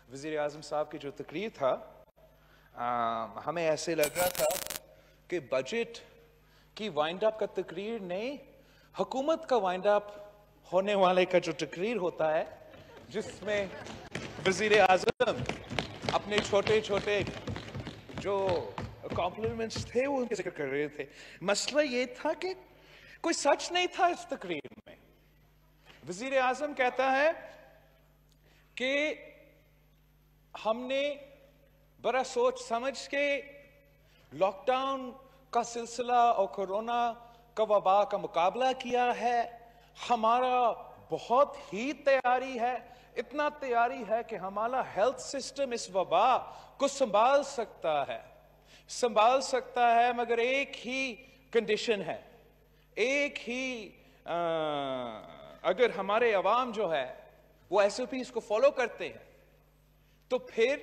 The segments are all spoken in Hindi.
वज़ीर आज़म साहब की जो तकरीर था, हमें ऐसे लग रहा था कि बजट की वाइंड अप का तकरीर नहीं, हुकूमत का वाइंड अप होने वाले का जो तकरीर होता है, जिसमें वज़ीर आज़म अपने छोटे छोटे जो कॉम्प्लीमेंट्स थे वो उनके जिक्र कर रहे थे। मसला ये था कि कोई सच नहीं था इस तकरीर में। वज़ीर आज़म कहता है कि हमने बड़ा सोच समझ के लॉकडाउन का सिलसिला और कोरोना का वबा का मुकाबला किया है। हमारा बहुत ही तैयारी है, इतना तैयारी है कि हमारा हेल्थ सिस्टम इस वबा को संभाल सकता है, मगर एक ही कंडीशन है, एक ही अगर हमारे अवाम जो है वो SOPs को फॉलो करते हैं तो फिर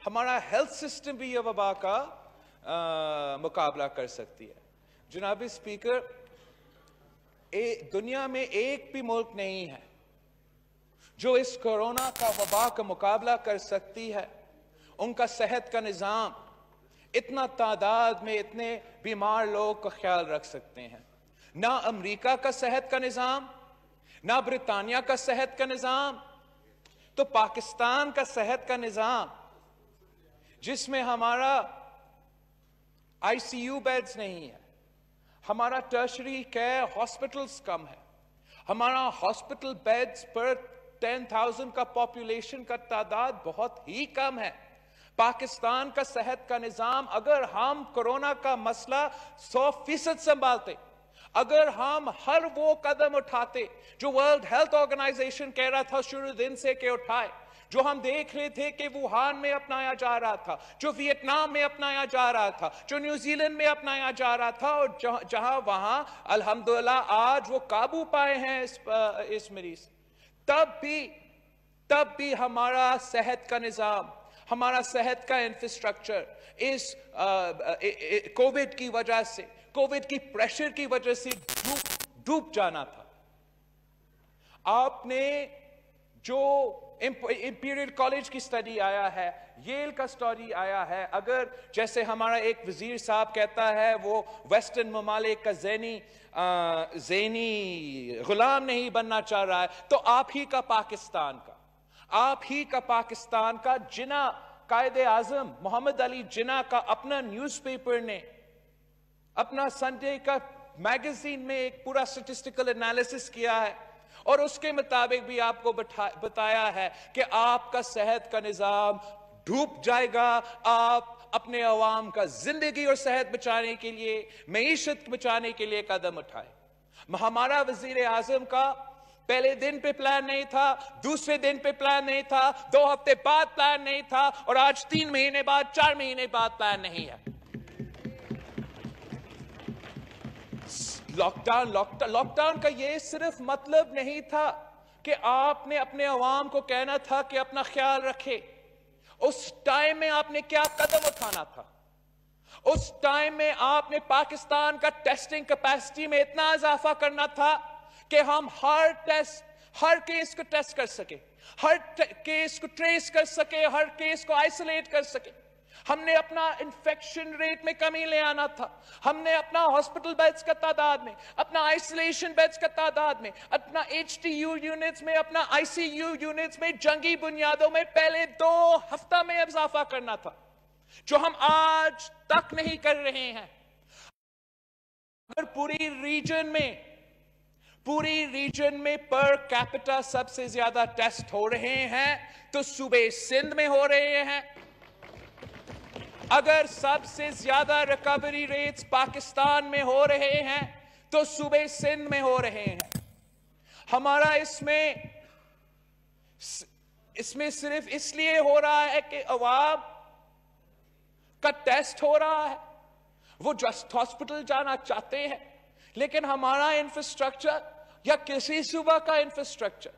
हमारा हेल्थ सिस्टम भी यह वबा का मुकाबला कर सकती है। जनाब स्पीकर, दुनिया में एक भी मुल्क नहीं है जो इस कोरोना का वबा का मुकाबला कर सकती है। उनका सेहत का निज़ाम इतना तादाद में इतने बीमार लोग का ख्याल रख सकते हैं। ना अमेरिका का सेहत का निज़ाम, ना ब्रितानिया का सेहत का निज़ाम, तो पाकिस्तान का सेहत का निज़ाम जिसमें हमारा ICU बेड्स नहीं है, हमारा टर्शरी केयर हॉस्पिटल्स कम है, हमारा हॉस्पिटल बेड्स पर 10,000 का पॉपुलेशन का तादाद बहुत ही कम है। पाकिस्तान का सेहत का निज़ाम, अगर हम कोरोना का मसला 100% संभालते, अगर हम हर वो कदम उठाते जो वर्ल्ड हेल्थ ऑर्गेनाइजेशन कह रहा था शुरू दिन से कि उठाए, जो हम देख रहे थे कि वुहान में अपनाया जा रहा था, जो वियतनाम में अपनाया जा रहा था, जो न्यूजीलैंड में अपनाया जा रहा था, और जहां वहां अल्हम्दुलिल्लाह आज वो काबू पाए हैं इस मरीज, तब भी हमारा सेहत का निज़ाम, हमारा सेहत का इंफ्रास्ट्रक्चर इस कोविड की वजह से, कोविड की प्रेशर की वजह से डूब जाना था। आपने जो इंपीरियल कॉलेज की स्टडी आया है, येल का स्टडी आया है, अगर जैसे हमारा एक वजीर साहब कहता है वो वेस्टर्न ममालिक का ज़ैनी गुलाम नहीं बनना चाह रहा है, तो आप ही का पाकिस्तान का जिना कायदे आजम मोहम्मद अली जिना का अपना न्यूज़पेपर ने अपना संडे का मैगजीन में एक पूरा स्टैटिस्टिकल एनालिसिस किया है और उसके मुताबिक भी आपको बताया है कि आपका सेहत का निज़ाम डूब जाएगा। आप अपने अवाम का जिंदगी और सेहत बचाने के लिए, मईशत बचाने के लिए कदम उठाए। हमारा वजीर आजम का पहले दिन पे प्लान नहीं था, दूसरे दिन पे प्लान नहीं था, 2 हफ्ते बाद प्लान नहीं था, और आज 3 महीने बाद, 4 महीने बाद प्लान नहीं है। लॉकडाउन का ये सिर्फ मतलब नहीं था कि आपने अपने अवाम को कहना था कि अपना ख्याल रखे। उस टाइम में आपने क्या कदम उठाना था? उस टाइम में आपने पाकिस्तान का टेस्टिंग कैपेसिटी में इतना इजाफा करना था कि हम हर केस को टेस्ट कर सके, हर केस को ट्रेस कर सके, हर केस को आइसोलेट कर सके। हमने अपना इन्फेक्शन रेट में कमी ले आना था, हमने अपना हॉस्पिटल बेड्स का तादाद में, अपना आइसोलेशन बेड्स का तादाद में, अपना HTU यूनिट्स में, अपना ICU यूनिट्स में, जंगी बुनियादों में पहले 2 हफ्ता में इजाफा करना था, जो हम आज तक नहीं कर रहे हैं। अगर पूरी रीजन में पर कैपिटा सबसे ज्यादा टेस्ट हो रहे हैं तो सूबे सिंध में हो रहे हैं। अगर सबसे ज्यादा रिकवरी रेट्स पाकिस्तान में हो रहे हैं तो सूबे सिंध में हो रहे हैं। हमारा इसमें सिर्फ इसलिए हो रहा है कि अवाम का टेस्ट हो रहा है, वो जस्ट हॉस्पिटल जाना चाहते हैं, लेकिन हमारा इंफ्रास्ट्रक्चर या किसी सूबा का इंफ्रास्ट्रक्चर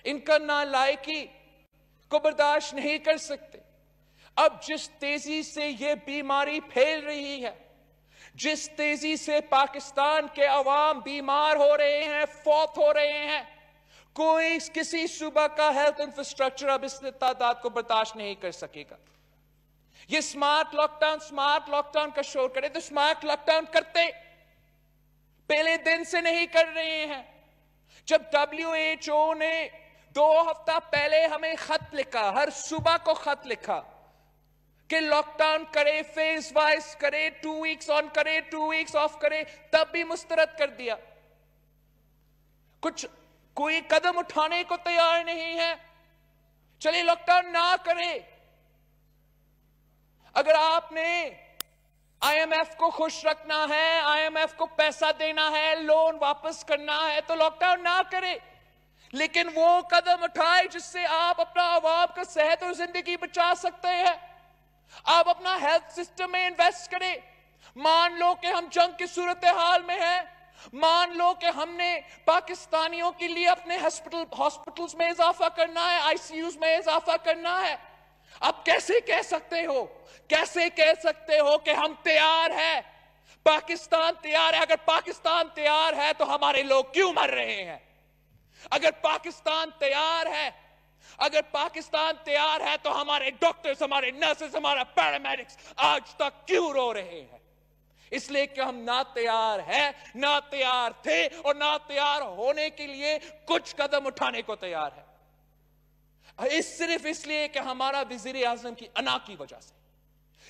इनका नालायकी को बर्दाश्त नहीं कर सकते। अब जिस तेजी से ये बीमारी फैल रही है, जिस तेजी से पाकिस्तान के अवाम बीमार हो रहे हैं, फौत हो रहे हैं, कोई किसी सूबा का हेल्थ इंफ्रास्ट्रक्चर अब इस तादाद को बर्दाश्त नहीं कर सकेगा। ये स्मार्ट लॉकडाउन का शोर करे तो स्मार्ट लॉकडाउन करते पहले दिन से नहीं कर रहे हैं। जब WHO ने 2 हफ्ता पहले हमें खत लिखा, हर सूबा को खत लिखा कि लॉकडाउन करे, फेज वाइज करे, 2 वीक्स ऑन करे, 2 वीक्स ऑफ करे, तब भी मुस्तरद कर दिया। कोई कदम उठाने को तैयार नहीं है। चलिए लॉकडाउन ना करे। अगर आपने IMF को खुश रखना है, IMF को पैसा देना है, लोन वापस करना है, तो लॉकडाउन ना करे, लेकिन वो कदम उठाए जिससे आप अपना आवाम का सेहत और जिंदगी बचा सकते हैं। आप अपना हेल्थ सिस्टम में इन्वेस्ट करें। मान लो कि हम जंग की सूरत हाल में हैं, मान लो कि हमने पाकिस्तानियों के लिए अपने हॉस्पिटल्स में इजाफा करना है, ICUs में इजाफा करना है। अब कैसे कह सकते हो कि हम तैयार हैं, पाकिस्तान तैयार है? अगर पाकिस्तान तैयार है तो हमारे लोग क्यों मर रहे हैं? अगर पाकिस्तान तैयार है तो हमारे डॉक्टर्स, हमारे नर्सेस, हमारा पैरामेडिक्स आज तक क्यों रो रहे हैं? इसलिए कि हम ना तैयार हैं, ना तैयार थे और ना तैयार होने के लिए कुछ कदम उठाने को तैयार है। सिर्फ इसलिए कि हमारा वजीर आजम की अना की वजह से,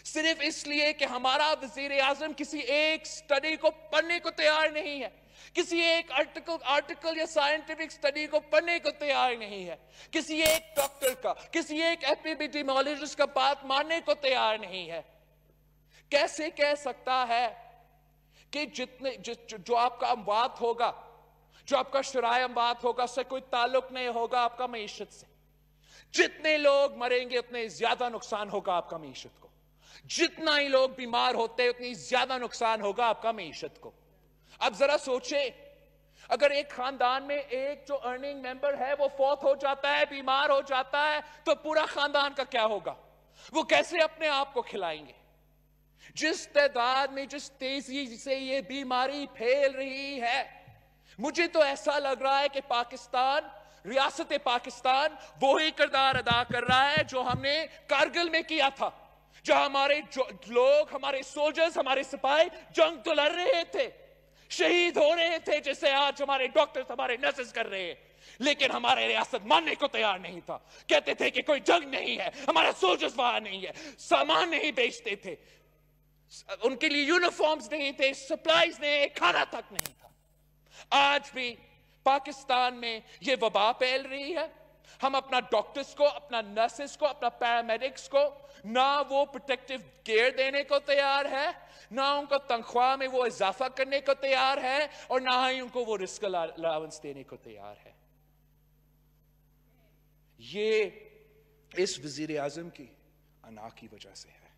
सिर्फ इसलिए कि हमारा वजीर आजम किसी एक स्टडी को पढ़ने को तैयार नहीं है, किसी एक आर्टिकल या साइंटिफिक स्टडी को पढ़ने को तैयार नहीं है, किसी एक डॉक्टर का, किसी एक एपिडेमियोलॉजिस्ट का बात मानने को तैयार नहीं है। कैसे कह सकता है कि जो आपका अमवात होगा, जो आपका शराय अमवात होगा, उससे कोई ताल्लुक नहीं होगा आपका मईशत से। जितने लोग मरेंगे उतने ज्यादा नुकसान होगा आपका मईशत को। जितना ही लोग बीमार होते उतनी ज्यादा नुकसान होगा आपका मईशत को। अब जरा सोचे, अगर एक खानदान में एक जो अर्निंग मेंबर है वो फौत हो जाता है, बीमार हो जाता है, तो पूरा खानदान का क्या होगा? वो कैसे अपने आप को खिलाएंगे? जिस तादाद में, जिस तेजी से ये बीमारी फैल रही है, मुझे तो ऐसा लग रहा है कि पाकिस्तान, रियासत पाकिस्तान वही किरदार अदा कर रहा है जो हमने कारगिल में किया था, जो हमारे लोग, हमारे सोल्जर्स, हमारे सिपाही जंग तो लड़ रहे थे, शहीद हो रहे थे, जैसे आज हमारे डॉक्टर्स, हमारे नर्सेस कर रहे हैं, लेकिन हमारे रियासत मानने को तैयार नहीं था। कहते थे कि कोई जंग नहीं है, हमारा सोल्जर्स वहां नहीं है, सामान नहीं बेचते थे, उनके लिए यूनिफॉर्म्स नहीं थे, सप्लाईज नहीं, खाना तक नहीं था। आज भी पाकिस्तान में ये वबा फैल रही है। हम अपना डॉक्टर्स को, अपना नर्सेस को, अपना पैरामेडिक्स को ना वो प्रोटेक्टिव केयर देने को तैयार है, ना उनको तनख्वाह में वो इजाफा करने को तैयार है, और ना ही उनको वो रिस्क अलाउंस देने को तैयार है। ये इस वजीर आजम की अना की वजह से है,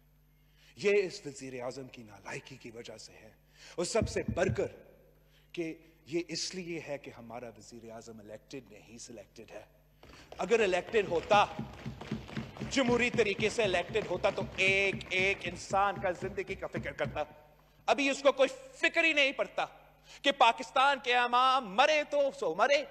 ये इस वजीर आजम की नालायकी की वजह से है, और सबसे बढ़कर कि ये इसलिए है कि हमारा वजीर आजम इलेक्टेड नहीं, सिलेक्टेड है। अगर इलेक्टेड होता, जमहूरी तरीके से इलेक्टेड होता, तो एक एक इंसान का जिंदगी का फिक्र करता। अभी उसको कोई फिक्र ही नहीं पड़ता कि पाकिस्तान के अवाम मरे तो सो मरे,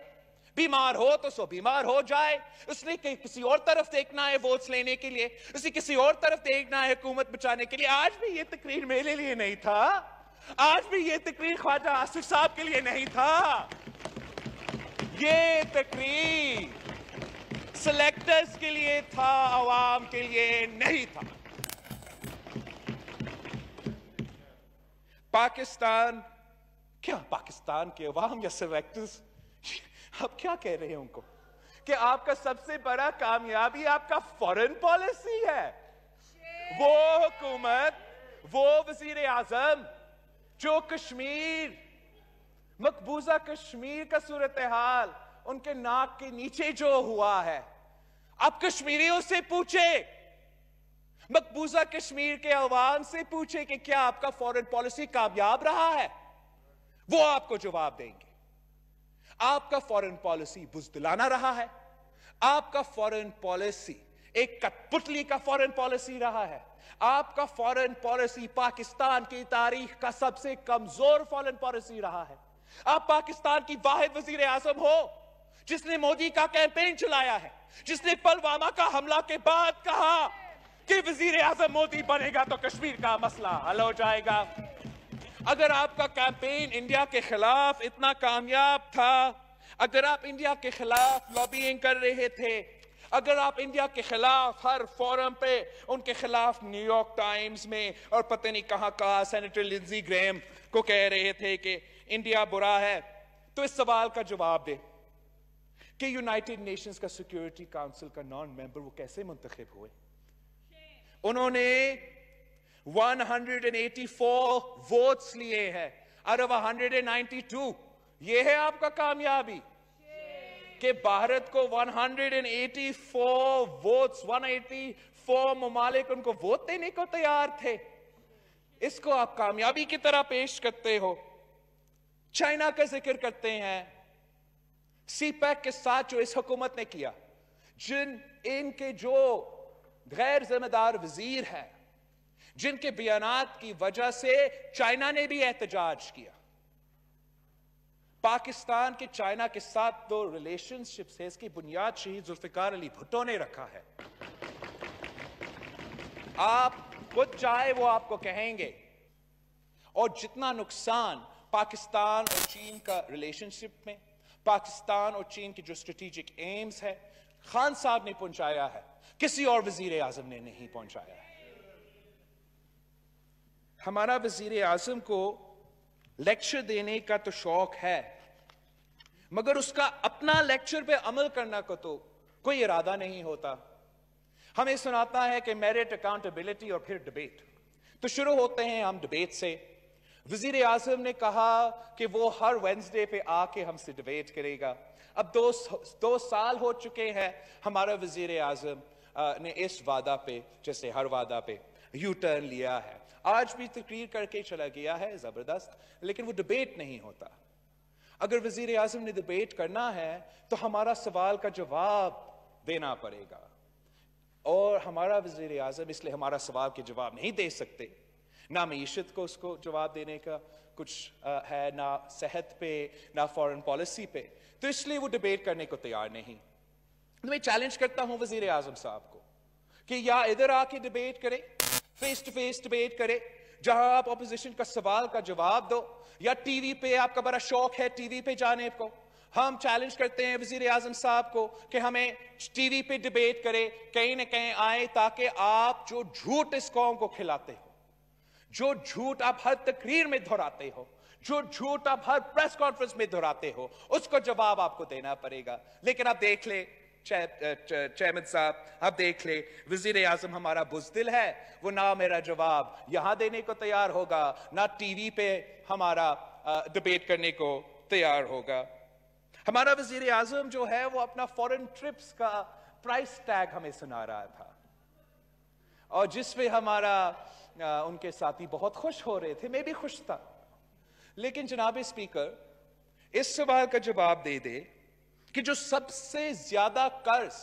बीमार हो तो सो बीमार हो जाए। उसने किसी और तरफ देखना है वोट्स लेने के लिए, उसे किसी और तरफ देखना है हुकूमत बचाने के लिए। आज भी ये तकरीर मेरे लिए नहीं था, आज भी ये तकरीर ख्वाजा आसिफ साहब के लिए नहीं था, ये तकरीर सिलेक्टर्स के लिए था, आवाम के लिए नहीं था। पाकिस्तान क्या, पाकिस्तान के अवाम या सिलेक्टर्स, आप क्या कह रहे हैं उनको कि आपका सबसे बड़ा कामयाबी आपका फॉरेन पॉलिसी है? वो हुकूमत, वो वजीर आजम जो कश्मीर, मकबूजा कश्मीर का सूरत हाल उनके नाक के नीचे जो हुआ है, आप कश्मीरियों से पूछे, मकबूजा कश्मीर के अवाम से पूछे कि क्या आपका फॉरेन पॉलिसी कामयाब रहा है, वो आपको जवाब देंगे। आपका फॉरेन पॉलिसी बुज़दिलाना रहा है, आपका फॉरेन पॉलिसी एक कठपुतली का फॉरेन पॉलिसी रहा है, आपका फॉरेन पॉलिसी पाकिस्तान की तारीख का सबसे कमजोर फॉरेन पॉलिसी रहा है। आप पाकिस्तान की वाहिद वजीर आजम हो जिसने मोदी का कैंपेन चलाया है, जिसने पुलवामा का हमला के बाद कहा कि वजीर आजम मोदी बनेगा तो कश्मीर का मसला हल हो जाएगा। अगर आपका कैंपेन इंडिया के खिलाफ इतना कामयाब था, अगर आप इंडिया के खिलाफ लॉबिंग कर रहे थे, अगर आप इंडिया के खिलाफ हर फोरम पे उनके खिलाफ न्यूयॉर्क टाइम्स में और पता नहीं कहां सेनेटर लिंडसे ग्राहम को कह रहे थे कि इंडिया बुरा है, तो इस सवाल का जवाब दे कि यूनाइटेड नेशंस का सिक्योरिटी काउंसिल का नॉन मेंबर वो कैसे मुंतखब हुए? उन्होंने 184 वोट्स लिए हैं आउट ऑफ 192। ये है आपका कामयाबी कि भारत को 184 वोट्स, 184 ममालिक उनको वोट देने को तैयार थे। इसको आप कामयाबी की तरह पेश करते हो। चाइना का जिक्र करते हैं, सीपैक के साथ जो इस हुकूमत ने किया, इनके जो गैर जिम्मेदार वजीर हैं, जिनके बयानात की वजह से चाइना ने भी एहतजाज किया। पाकिस्तान के चाइना के साथ जो रिलेशनशिप्स है, इसकी बुनियाद शहीद जुल्फिकार अली भुट्टो ने रखा है। आप खुद चाहे वो आपको कहेंगे। और जितना नुकसान पाकिस्तान और चीन का रिलेशनशिप में, पाकिस्तान और चीन की जो स्ट्रेटेजिक एम्स है, खान साहब ने पहुंचाया है, किसी और वजीर आजम ने नहीं पहुंचाया है। हमारा वजीर आजम को लेक्चर देने का तो शौक है, मगर उसका अपना लेक्चर पे अमल करना को तो कोई इरादा नहीं होता। हमें सुनाता है कि मेरिट, अकाउंटेबिलिटी और फिर डिबेट। तो शुरू होते हैं हम डिबेट से। वजीर आजम ने कहा कि वो हर वेडनेसडे पे आके हमसे डिबेट करेगा। अब दो साल हो चुके हैं हमारा वजीर आजम ने इस वादा पे, जैसे हर वादा पे यू टर्न लिया है। आज भी तकरीर करके चला गया है जबरदस्त, लेकिन वो डिबेट नहीं होता। अगर वजीर आजम ने डिबेट करना है तो हमारा सवाल का जवाब देना पड़ेगा, और हमारा वजीर आजम इसलिए हमारा सवाल के जवाब नहीं दे सकते। ना मईशत को उसको जवाब देने का कुछ है, ना सेहत पे, ना फॉरेन पॉलिसी पे, तो इसलिए वो डिबेट करने को तैयार नहीं। तो मैं चैलेंज करता हूं वजीर आजम साहब को कि या इधर आके डिबेट करे, फेस टू फेस डिबेट करे जहां आप ऑपोजिशन का सवाल का जवाब दो, या टीवी पे, आपका बड़ा शौक है टीवी पे जाने को। हम चैलेंज करते हैं वजीर आजम साहब को कि हमें टीवी पे डिबेट करे, कहीं ना कहीं आए, ताकि आप जो झूठ इस कौम को खिलाते हो, जो झूठ आप हर तकरीर में दोहराते हो, जो झूठ आप हर प्रेस कॉन्फ्रेंस में दोहराते हो, उसको जवाब आपको देना पड़ेगा। लेकिन आप देख ले चेयरमैन साहब, आप देख ले, वजीर आजम हमारा बुज़दिल है, वो ना मेरा जवाब यहां देने को तैयार होगा, ना टीवी पे हमारा डिबेट करने को तैयार होगा। हमारा वजीर आजम जो है वो अपना फॉरेन ट्रिप्स का प्राइस टैग हमें सुना रहा था, और जिसपे हमारा उनके साथी बहुत खुश हो रहे थे, मैं भी खुश था। लेकिन जनाब स्पीकर, इस सवाल का जवाब दे दे कि जो सबसे ज्यादा कर्ज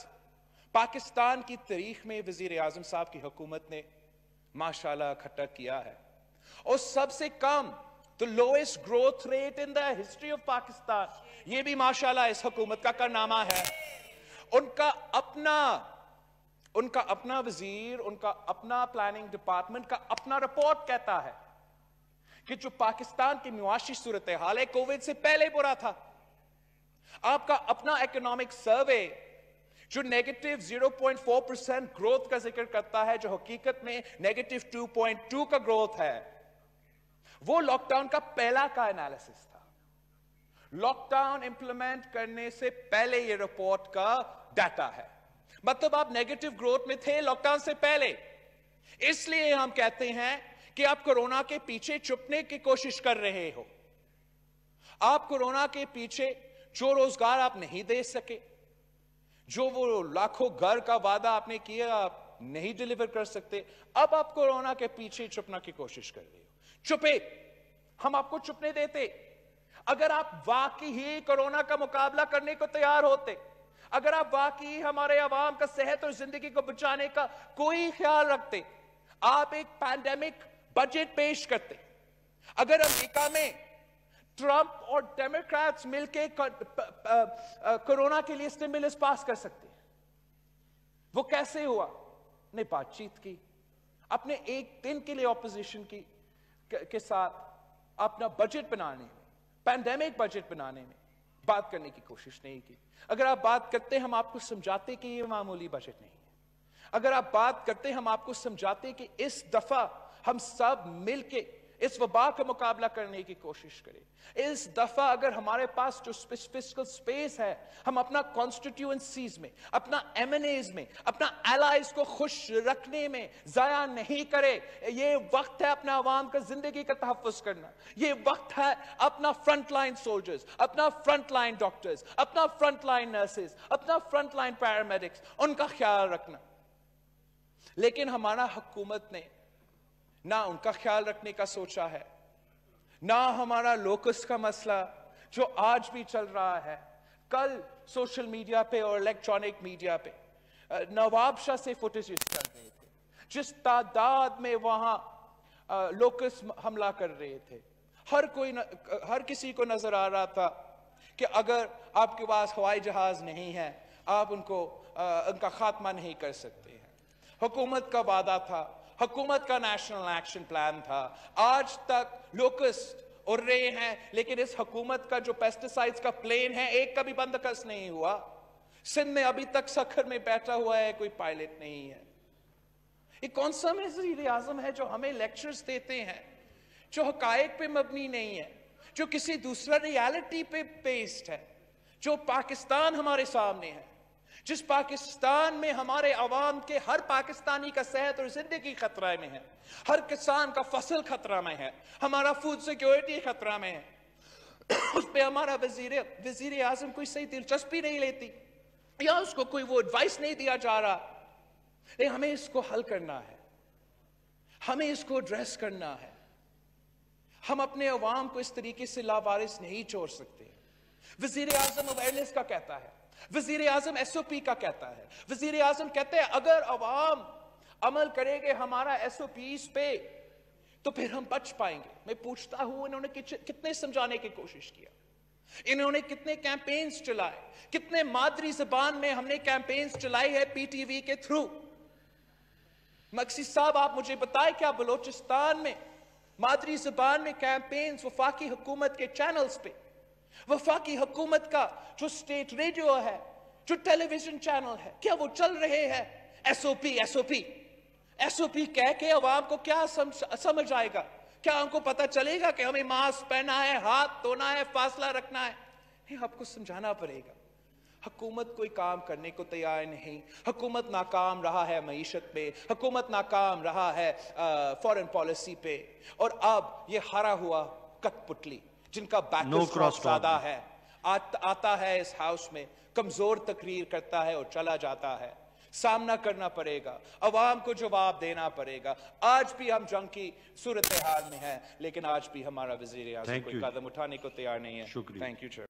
पाकिस्तान की तारीख में वजीर आजम साहब की हुकूमत ने माशाल्लाह इकट्ठा किया है, और सबसे कम, the lowest growth rate in the history of Pakistan, ये भी माशाल्लाह इस हुकूमत का कारनामा है। उनका अपना वजीर, उनका अपना प्लानिंग डिपार्टमेंट का अपना रिपोर्ट कहता है कि जो पाकिस्तान की मुआशी सूरत हाल है, कोविड से पहले बुरा था। आपका अपना इकोनॉमिक सर्वे जो नेगेटिव 0.4% ग्रोथ का जिक्र करता है, जो हकीकत में नेगेटिव 2.2 का ग्रोथ है, वो लॉकडाउन का पहला का एनालिसिस था। लॉकडाउन इंप्लीमेंट करने से पहले ये रिपोर्ट का डाटा है। मतलब आप नेगेटिव ग्रोथ में थे लॉकडाउन से पहले। इसलिए हम कहते हैं कि आप कोरोना के पीछे छुपने की कोशिश कर रहे हो। आप कोरोना के पीछे जो रोजगार आप नहीं दे सके, जो वो लाखों घर का वादा आपने किया, आप नहीं डिलीवर कर सकते, अब आप कोरोना के पीछे छुपने की कोशिश कर रहे हो। चुपे, हम आपको चुपने देते। अगर आप वाकई ही कोरोना का मुकाबला करने को तैयार होते, अगर आप वाकई हमारे अवाम का सेहत और जिंदगी को बचाने का कोई ख्याल रखते, आप एक पैंडेमिक बजट पेश करते। अगर अमेरिका में ट्रंप और डेमोक्रेट्स मिलके कोरोना के लिए स्टिमुलस पास कर सकते हैं। वो कैसे हुआ? ने बातचीत की, अपने एक दिन के लिए ऑपोजिशन के साथ अपना बजट बनाने में, पैंडेमिक बजट बनाने में बात करने की कोशिश नहीं की। अगर आप बात करते, हम आपको समझाते कि ये मामूली बजट नहीं है। अगर आप बात करते, हम आपको समझाते कि इस दफा हम सब मिलके इस वबा का मुकाबला करने की कोशिश करें। इस दफा अगर हमारे पास जो फिस्कल स्पेस है, हम अपना कॉन्स्टिट्यूएंसीज में, अपना एमएनएज में, अपना एलाइज को खुश रखने में जाया नहीं करें। ये वक्त है अपने अवाम का जिंदगी का तहफ्फुज करना। ये वक्त है अपना फ्रंटलाइन सोल्जर्स, अपना फ्रंटलाइन डॉक्टर्स, अपना फ्रंटलाइन नर्सेज, अपना फ्रंटलाइन पैरामेडिक्स, उनका ख्याल रखना। लेकिन हमारा हुकूमत ने ना उनका ख्याल रखने का सोचा है, ना हमारा लोकस का मसला जो आज भी चल रहा है। कल सोशल मीडिया पे और इलेक्ट्रॉनिक मीडिया पे नवाबशाह से फुटेजेस चल रहे थे, जिस तादाद में वहां लोकस हमला कर रहे थे। हर किसी को नजर आ रहा था कि अगर आपके पास हवाई जहाज नहीं है, आप उनका खात्मा नहीं कर सकते हैं। हुकूमत का वादा था, हुकूमत का नेशनल एक्शन प्लान था। आज तक लोकस्ट उड़ रहे हैं, लेकिन इस हुकूमत का जो पेस्टिसाइड्स का प्लेन है, एक का भी बंदोबस्त नहीं हुआ। सिंध में अभी तक सखर में बैठा हुआ है, कोई पायलट नहीं है। ये कौन सा वज़ीर आज़म है जो हमें लेक्चर्स देते हैं, जो हकायक पे मबनी नहीं है, जो किसी दूसरा रियलिटी पे बेस्ड है, जो पाकिस्तान हमारे सामने है, जिस पाकिस्तान में हमारे अवाम के हर पाकिस्तानी का सेहत और जिंदगी खतरा में है, हर किसान का फसल खतरा में है, हमारा फूड सिक्योरिटी खतरा में है। उस पे हमारा वजीर आजम कोई सही दिलचस्पी नहीं लेती, या उसको कोई वो एडवाइस नहीं दिया जा रहा। लेकिन हमें इसको हल करना है, हमें इसको एड्रेस करना है। हम अपने अवाम को इस तरीके से लावारिस नहीं छोड़ सकते। वजीर आजम अवेयरनेस का कहता है, वजीर आजम एसओपी का कहता है। वजीर आजम कहते हैं अगर अवाम अमल करेंगे हमारा एसओपीज पे तो फिर हम बच पाएंगे। मैं पूछता हूं, इन्होंने कितने समझाने की कोशिश किया, इन्होंने कितने कैंपेन्स चलाए, कितने मादरी जबान में हमने कैंपेन्स चलाई है पीटीवी के थ्रू। मकसी साहब, आप मुझे बताएं, क्या बलोचिस्तान में मादरी जबान में कैंपेन्स वफाकी हुकूमत के चैनल्स पे, वफाकी हुकूमत का जो स्टेट रेडियो है, जो टेलीविजन चैनल है, क्या वो चल रहे हैं? एसओपी एसओपी एसओपी कह के अवाम को क्या समझ आएगा? क्या हमको पता चलेगा कि हमें मास्क पहना है, हाथ धोना है, फासला रखना है? नहीं, आपको समझाना पड़ेगा। हुकूमत कोई काम करने को तैयार नहीं। हुकूमत नाकाम रहा है मईशत पे, हुकूमत नाकाम रहा है फॉरेन पॉलिसी पे, और अब ये हारा हुआ कठपुतली जिनका बैकग्राउंड ज्यादा है, आता है इस हाउस में, कमजोर तकरीर करता है और चला जाता है। सामना करना पड़ेगा, अवाम को जवाब देना पड़ेगा। आज भी हम जंग की सूरत हाल में हैं, लेकिन आज भी हमारा वजीर आज़म कोई कदम उठाने को तैयार नहीं है। Thank you.